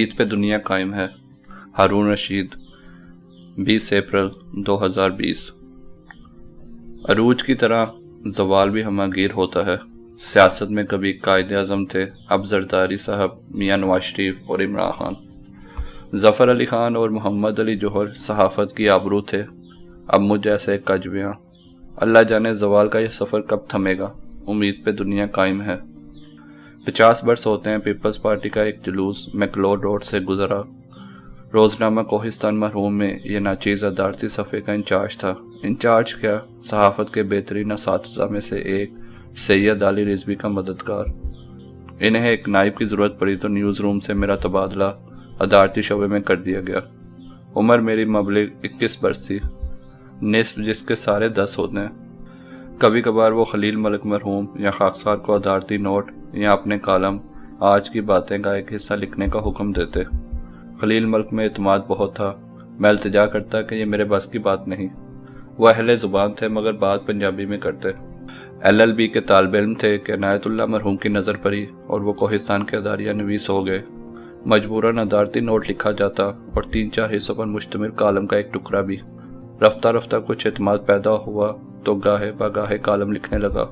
امید پہ دنیا قائم ہے۔ ہارون رشید، 20 اپریل 2020۔ عروج کی طرح زوال بھی ہماگیر ہوتا ہے۔ سیاست میں کبھی قائد اعظم تھے، اب زرداری صاحب، میاں نواز شریف اور عمران خان۔ ظفر علی خان اور محمد علی جوہر صحافت کی آبرو تھے، اب مجھ جیسے کجویاں۔ اللہ جانے زوال کا یہ سفر کب تھمے گا۔ امید پہ دنیا قائم ہے۔ 50 برس ہوتے ہیں پیپلز پارٹی کا ایک جلوس میکلوڈ روڈ سے گزرا۔ روزنامہ کوہستان مرحوم میں یہ ناچیز ادارتی صفحے کا انچارج تھا۔ انچارج کیا، صحافت کے بہترین اساتذہ میں سے ایک سید علی رضوی کا مددگار۔ انہیں ایک نائب کی ضرورت پڑی تو نیوز روم سے میرا تبادلہ ادارتی شعبے میں کر دیا گیا۔ عمر میری مبلغ 21 برس تھی، نصف جس کے سارے 10 ہوتے ہیں۔ کبھی کبھار وہ خلیل ملک مرحوم یا خاکسار کو ادارتی نوٹ یا اپنے کالم آج کی باتیں کا ایک حصہ لکھنے کا حکم دیتے۔ خلیل ملک میں اعتماد بہت تھا، میں التجا کرتا کہ یہ میرے بس کی بات نہیں۔ وہ اہل زبان تھے مگر بات پنجابی میں کرتے۔ LLB کے طالب علم تھے کہ عنایت اللہ مرحوم کی نظر پڑی اور وہ کوہستان کے اداریہ نویس ہو گئے۔ مجبوراً ادارتی نوٹ لکھا جاتا اور 3-4 حصوں پر مشتمل کالم کا ایک ٹکڑا بھی۔ رفتہ رفتہ کچھ اعتماد پیدا ہوا تو گاہے بگاہے کالم لکھنے لگا،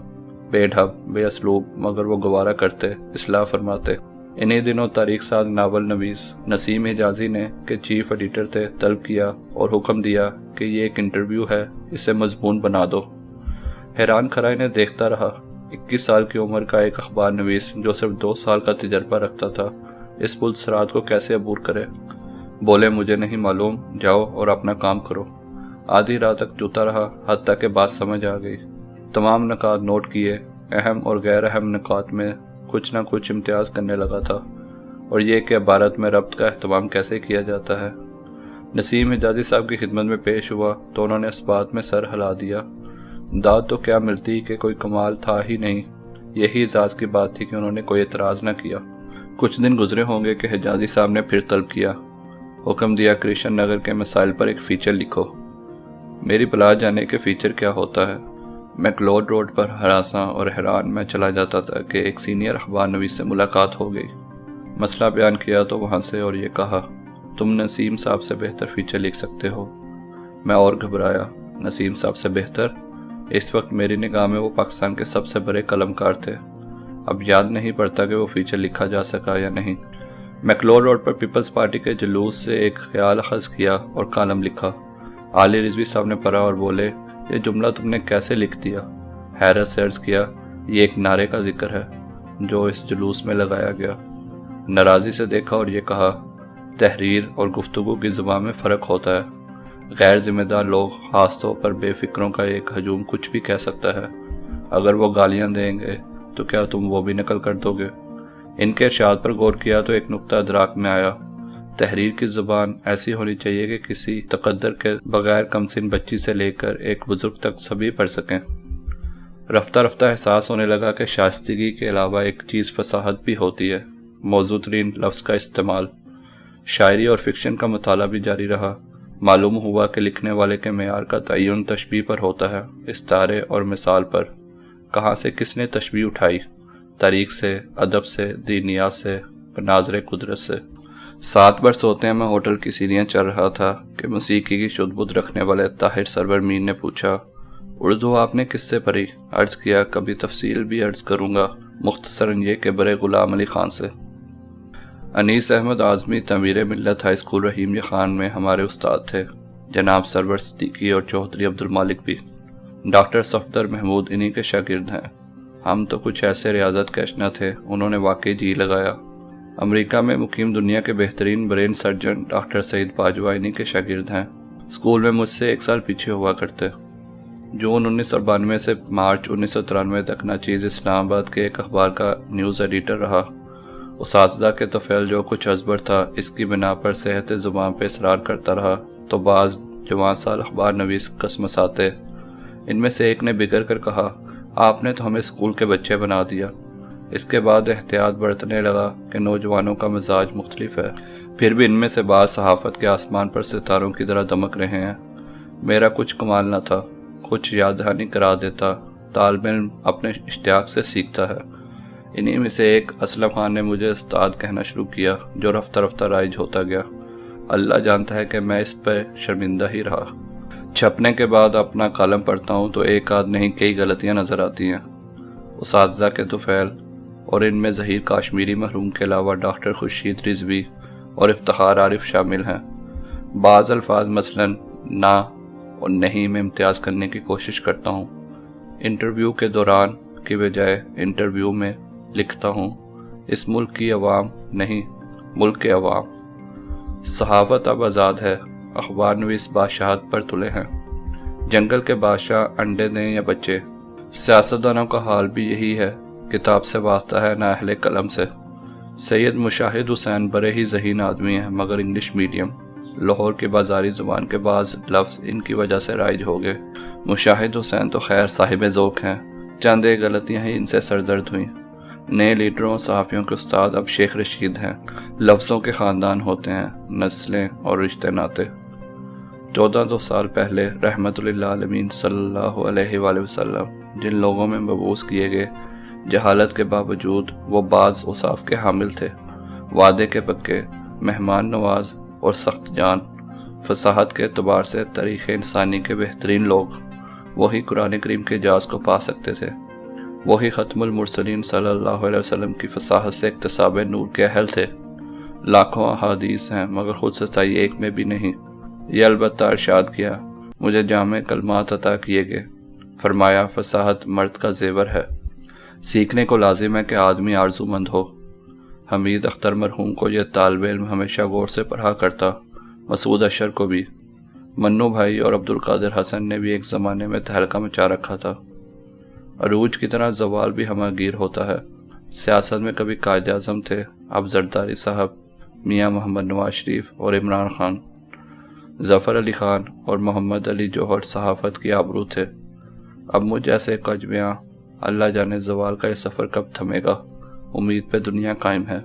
بے ڈھب بے اسلوب، مگر وہ گوارا کرتے، اصلاح فرماتے۔ انہی دنوں تاریخ ساز ناول نویس نسیم حجازی نے، کہ چیف ایڈیٹر تھے، طلب کیا اور حکم دیا کہ یہ ایک انٹرویو ہے، اسے مضمون بنا دو۔ حیران کھڑا انہیں دیکھتا رہا۔ 21 سال کی عمر کا ایک اخبار نویس جو صرف 2 سال کا تجربہ رکھتا تھا، اس پل صراط کو کیسے عبور کرے؟ بولے مجھے نہیں معلوم، جاؤ اور اپنا کام کرو۔ آدھی رات تک جوتا رہا، حتیٰ کہ بات سمجھ آ گئی۔ تمام نکات نوٹ کیے، اہم اور غیر اہم نکات میں کچھ نہ کچھ امتیاز کرنے لگا تھا، اور یہ کہ عبارت میں ربط کا اہتمام کیسے کیا جاتا ہے۔ نسیم حجازی صاحب کی خدمت میں پیش ہوا تو انہوں نے اس بات میں سر ہلا دیا۔ داد تو کیا ملتی کہ کوئی کمال تھا ہی نہیں، یہی اعزاز کی بات تھی کہ انہوں نے کوئی اعتراض نہ کیا۔ کچھ دن گزرے ہوں گے کہ حجازی صاحب نے پھر طلب کیا، حکم دیا کرشن نگر کے مسائل پر ایک فیچر لکھو۔ میری بلا جانے کے فیچر کیا ہوتا ہے۔ میکلوڈ روڈ پر ہراساں اور حیران میں چلا جاتا تھا کہ ایک سینئر اخبار نویس سے ملاقات ہو گئی۔ مسئلہ بیان کیا تو وہاں سے اور یہ کہا، تم نسیم صاحب سے بہتر فیچر لکھ سکتے ہو۔ میں اور گھبرایا۔ نسیم صاحب سے بہتر؟ اس وقت میری نگاہ میں وہ پاکستان کے سب سے بڑے قلمکار تھے۔ اب یاد نہیں پڑتا کہ وہ فیچر لکھا جا سکا یا نہیں۔ میکلوڈ روڈ پر پیپلز پارٹی کے جلوس سے ایک خیال اخذ کیا اور کالم لکھا۔ علی رضوی صاحب نے پڑھا اور بولے، یہ جملہ تم نے کیسے لکھ دیا؟ حیرت سے عرض کیا، یہ ایک نعرے کا ذکر ہے جو اس جلوس میں لگایا گیا۔ ناراضی سے دیکھا اور یہ کہا، تحریر اور گفتگو کی زبان میں فرق ہوتا ہے۔ غیر ذمہ دار لوگ، خاص طور پر بے فکروں کا ایک ہجوم کچھ بھی کہہ سکتا ہے۔ اگر وہ گالیاں دیں گے تو کیا تم وہ بھی نقل کر دو گے؟ ان کے ارشاد پر غور کیا تو ایک نقطہ ادراک میں آیا، تحریر کی زبان ایسی ہونی چاہیے کہ کسی تقدر کے بغیر کمسن بچی سے لے کر ایک بزرگ تک سبھی پڑھ سکیں۔ رفتہ رفتہ احساس ہونے لگا کہ شائستگی کے علاوہ ایک چیز فصاحت بھی ہوتی ہے، موزوں ترین لفظ کا استعمال۔ شاعری اور فکشن کا مطالعہ بھی جاری رہا۔ معلوم ہوا کہ لکھنے والے کے معیار کا تعین تشبیہ پر ہوتا ہے، استعارے اور مثال پر۔ کہاں سے کس نے تشبیہ اٹھائی؟ تاریخ سے، ادب سے، دینیات سے، مناظر قدرت سے۔ 7 برس ہوتے ہیں میں ہوٹل کی سیڑھیاں چڑھ رہا تھا کہ موسیقی کی شد بدھ رکھنے والے طاہر سرور میر نے پوچھا، اردو آپ نے کس سے پڑھی؟ عرض کیا، کبھی تفصیل بھی عرض کروں گا، مختصراً یہ کہ برے غلام علی خان سے۔ انیس احمد اعظمی تعمیر ملت ہائی اسکول رحیمیہ خان میں ہمارے استاد تھے، جناب سرور صدیقی اور چوہدری عبدالمالک بھی۔ ڈاکٹر صفدر محمود انہی کے شاگرد ہیں۔ ہم تو کچھ ایسے ریاضت کش نہ تھے، انہوں نے واقعی جی لگایا۔ امریکہ میں مقیم دنیا کے بہترین برین سرجن ڈاکٹر سعید باجوہ انہی کے شاگرد ہیں۔ اسکول میں مجھ سے 1 سال پیچھے ہوا کرتے۔ جون 1992 سے مارچ 1993 تک ناچیز اسلام آباد کے ایک اخبار کا نیوز ایڈیٹر رہا۔ اساتذہ کے طفیل جو کچھ ازبر تھا، اس کی بنا پر صحت زبان پہ اصرار کرتا رہا تو بعض جوان سال اخبار نویس قسمساتے۔ ان میں سے ایک نے بگڑ کر کہا، آپ نے تو ہمیں اسکول کے بچے بنا دیا۔ اس کے بعد احتیاط برتنے لگا کہ نوجوانوں کا مزاج مختلف ہے، پھر بھی ان میں سے بعض صحافت کے آسمان پر ستاروں کی طرح دمک رہے ہیں۔ میرا کچھ کمال نہ تھا، کچھ یاد دہانی کرا دیتا۔ طالب علم اپنے اشتیاق سے سیکھتا ہے، انہی میں سے ایک اسلم خان نے مجھے استاد کہنا شروع کیا، جو رفتہ رفتہ رائج ہوتا گیا۔ اللہ جانتا ہے کہ میں اس پہ شرمندہ ہی رہا۔ چھپنے کے بعد اپنا کالم پڑھتا ہوں تو ایک آدھ نہیں کئی غلطیاں نظر آتی ہیں۔ اساتذہ کے طفیل اور ان میں ظہیر کاشمیری مرحوم کے علاوہ ڈاکٹر خورشید رضوی اور افتخار عارف شامل ہیں۔ بعض الفاظ مثلاً نہ اور نہیں میں امتیاز کرنے کی کوشش کرتا ہوں۔ انٹرویو کے دوران کی بجائے انٹرویو میں لکھتا ہوں، اس ملک کی عوام نہیں، ملک کے عوام۔ صحافت اب آزاد ہے، اخبار نویس بادشاہت پر تلے ہیں۔ جنگل کے بادشاہ انڈے دیں یا بچے، سیاستدانوں کا حال بھی یہی ہے۔ کتاب سے واسطہ ہے نہ اہل قلم سے۔ سید مشاہد حسین بڑے ہی ذہین آدمی ہیں، مگر انگلش میڈیم۔ لاہور کی بازاری زبان کے بعض لفظ ان کی وجہ سے رائج ہو گئے۔ مشاہد حسین تو خیر صاحب ذوق ہیں، چند ایک غلطیاں ہی ان سے سرزد ہوئیں۔ نئے لیڈروں اور صحافیوں کے استاد اب شیخ رشید ہیں۔ لفظوں کے خاندان ہوتے ہیں، نسلیں اور رشتے ناتے۔ 1400 سال پہلے رحمت للعالمین صلی اللہ علیہ وآلہ وسلم جن لوگوں میں مبعوث کیے گئے، جہالت کے باوجود وہ بعض اوصاف کے حامل تھے، وعدے کے پکے، مہمان نواز اور سخت جان، فصاحت کے اعتبار سے تاریخ انسانی کے بہترین لوگ۔ وہی قرآن کریم کے اعجاز کو پا سکتے تھے، وہی ختم المرسلین صلی اللہ علیہ وسلم کی فصاحت سے اکتساب نور کے اہل تھے۔ لاکھوں احادیث ہیں مگر خود سچائی ایک میں بھی نہیں۔ یہ البتہ ارشاد کیا، مجھے جامع کلمات عطا کیے گئے، فرمایا فصاحت مرد کا زیور ہے۔ سیکھنے کو لازم ہے کہ آدمی آرزو مند ہو۔ حمید اختر مرحوم کو یہ طالب علم ہمیشہ غور سے پڑھا کرتا، مسعود اشر کو بھی۔ منو بھائی اور عبد القادر حسن نے بھی ایک زمانے میں تہلکہ مچا رکھا تھا۔ عروج کی طرح زوال بھی ہمہ گیر ہوتا ہے۔ سیاست میں کبھی قائد اعظم تھے، اب زرداری صاحب، میاں محمد نواز شریف اور عمران خان، ظفر علی خان اور محمد علی جوہر صحافت کی آبرو تھے، اب مجھ جیسے کجویاں۔ اللہ جانے زوال کا یہ سفر کب تھمے گا، امید پہ دنیا قائم ہے۔